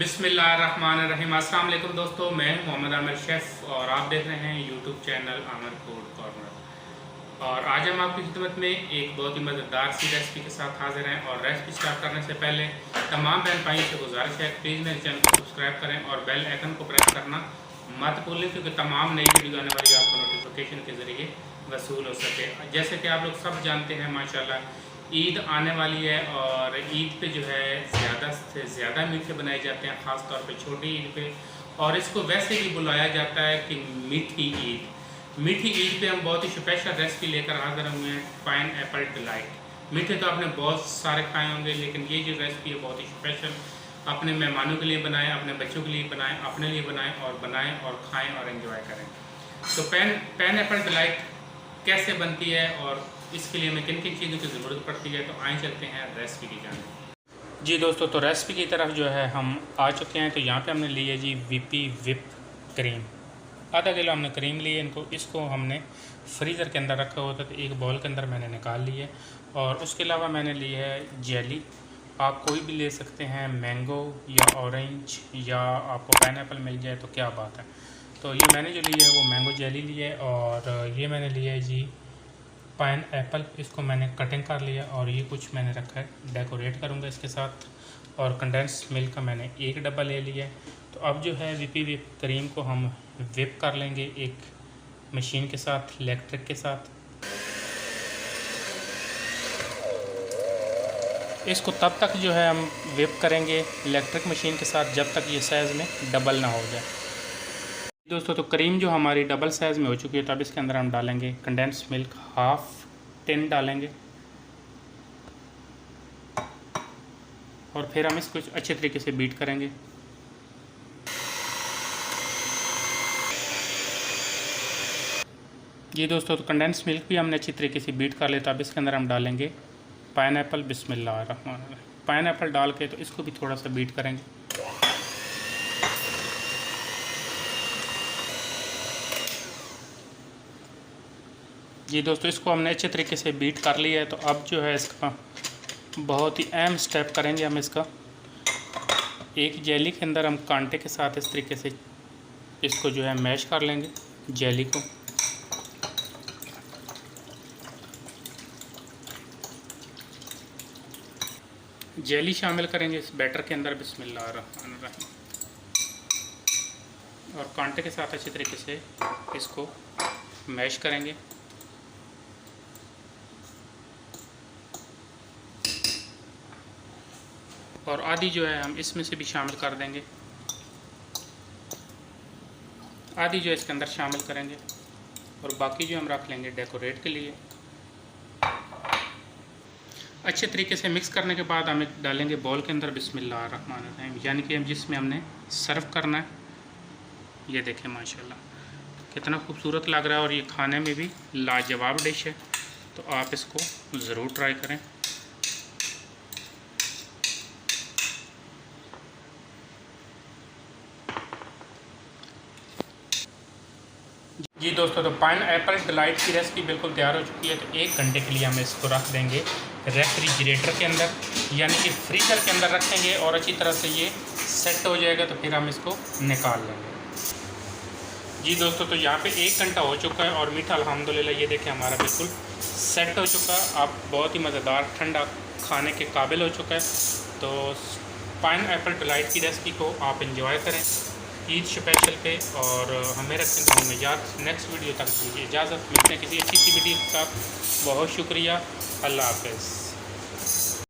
बिस्मिल्लाहिर्रहमानिर्रहीम। अस्सलाम वालेकुम दोस्तों, मैं हूं मोहम्मद आमिर शेफ़ और आप देख रहे हैं YouTube channel Aamir food corner. और आज हम आपकी खिदमत में एक बहुत ही मज़ेदार सी रेसिपी के साथ हाजिर हैं। और रेसिपी स्टार्ट करने से पहले तमाम बहन भाइयों से गुजारिश है, प्लीज़ मेरे चैनल को सब्सक्राइब करें और बेल आइकन को प्रेस करना मत भूलें, क्योंकि तमाम नई वीडियो आने वाली आपको नोटिफिकेशन के ज़रिए वसूल हो सके। जैसे कि आप लोग सब जानते हैं, माशाल्लाह ईद आने वाली है और ईद पे जो है ज़्यादा से ज़्यादा मीठे बनाए जाते हैं, ख़ास तौर पे छोटी ईद पे। और इसको वैसे भी बुलाया जाता है कि मीठी ईद। मीठी ईद पे हम बहुत ही स्पेशल रेसिपी लेकर हाजिर हुए हैं, पाइन एप्पल डिलाइट। मीठे तो आपने बहुत सारे खाए होंगे, लेकिन ये जो रेसिपी है बहुत ही स्पेशल। अपने मेहमानों के लिए बनाएं, अपने बच्चों के लिए बनाएं, अपने लिए बनाएं और खाएँ और एंजॉय करें। तो पाइन एप्पल डिलाइट कैसे बनती है और इसके लिए हमें किन किन चीज़ों की ज़रूरत पड़ती है, तो आए चलते हैं रेसिपी की जाने। जी दोस्तों, तो रेसिपी की तरफ जो है हम आ चुके हैं। तो यहाँ पे हमने ली है जी वीपी विप क्रीम। आधा किलो हमने क्रीम ली है। इसको हमने फ्रीज़र के अंदर रखा हुआ था, तो एक बॉल के अंदर मैंने निकाल ली है। और उसके अलावा मैंने ली है जेली। आप कोई भी ले सकते हैं, मैंगो या ऑरेंज या आपको पाइनएप्पल मिल जाए तो क्या बात है। तो ये मैंने जो ली है वो मैंगो जेली ली है। और ये मैंने लिया है जी पाइन एप्पल। इसको मैंने कटिंग कर लिया और ये कुछ मैंने रखा है, डेकोरेट करूँगा इसके साथ। और कंडेंस मिल्क का मैंने एक डब्बा ले लिया है। तो अब जो है वीपी विप क्रीम को हम विप कर लेंगे एक मशीन के साथ, इलेक्ट्रिक के साथ। इसको तब तक जो है हम विप करेंगे इलेक्ट्रिक मशीन के साथ जब तक ये साइज़ में डबल ना हो जाए। दोस्तों, तो क्रीम जो हमारी डबल साइज़ में हो चुकी है, तो अब इसके अंदर हम डालेंगे कंडेंस मिल्क, हाफ टिन डालेंगे। और फिर हम इसको अच्छे तरीके से बीट करेंगे। जी दोस्तों, तो कंडेंस मिल्क भी हमने अच्छी तरीके से बीट कर लिया। तो अब इसके अंदर हम डालेंगे पाइनएप्पल। बिस्मिल्लाहिर्रहमानिर्रहीम। पाइनएप्पल डाल के तो इसको भी थोड़ा सा बीट करेंगे। जी दोस्तों, इसको हमने अच्छे तरीके से बीट कर लिया है। तो अब जो है इसका बहुत ही अहम स्टेप करेंगे हम इसका। एक जेली के अंदर हम कांटे के साथ इस तरीके से इसको जो है मैश कर लेंगे जेली को। जेली शामिल करेंगे इस बैटर के अंदर। बिस्मिल्लाहिर्रहमानिर्रहीम। और कांटे के साथ अच्छी तरीके से इसको मैश करेंगे। और आधी जो है हम इसमें से भी शामिल कर देंगे, आधी जो है इसके अंदर शामिल करेंगे। और बाकी जो हम रख लेंगे डेकोरेट के लिए। अच्छे तरीके से मिक्स करने के बाद हम डालेंगे बॉल के अंदर। बिस्मिल्लाहिर्रहमानिर्रहीम। यानी कि हम जिसमें हमने सर्व करना है। ये देखें माशाल्लाह कितना खूबसूरत लग रहा है और ये खाने में भी लाजवाब डिश है। तो आप इसको ज़रूर ट्राई करें। जी दोस्तों, तो पाइन एप्पल डिलाइट की रेसिपी बिल्कुल तैयार हो चुकी है। तो 1 घंटे के लिए हम इसको रख देंगे रेफ्रिजरेटर के अंदर, यानी कि फ्रीज़र के अंदर रखेंगे। और अच्छी तरह से ये सेट हो जाएगा तो फिर हम इसको निकाल लेंगे। जी दोस्तों, तो यहाँ पे 1 घंटा हो चुका है और मीठा अल्हम्दुलिल्लाह ये देखें हमारा बिल्कुल सेट हो चुका है। अब बहुत ही मज़ेदार ठंडा खाने के काबिल हो चुका है। तो पाइन एप्पल डिलाइट की रेसिपी को आप इंजॉय करें ईद स्पेशल पे। और हमें रखें तो हमें याद। नेक्स्ट वीडियो तक दीजिए इजाज़त। मिलते हैं किसी अच्छी सी वीडियो के साथ। बहुत शुक्रिया। अल्लाह हाफ़िज़।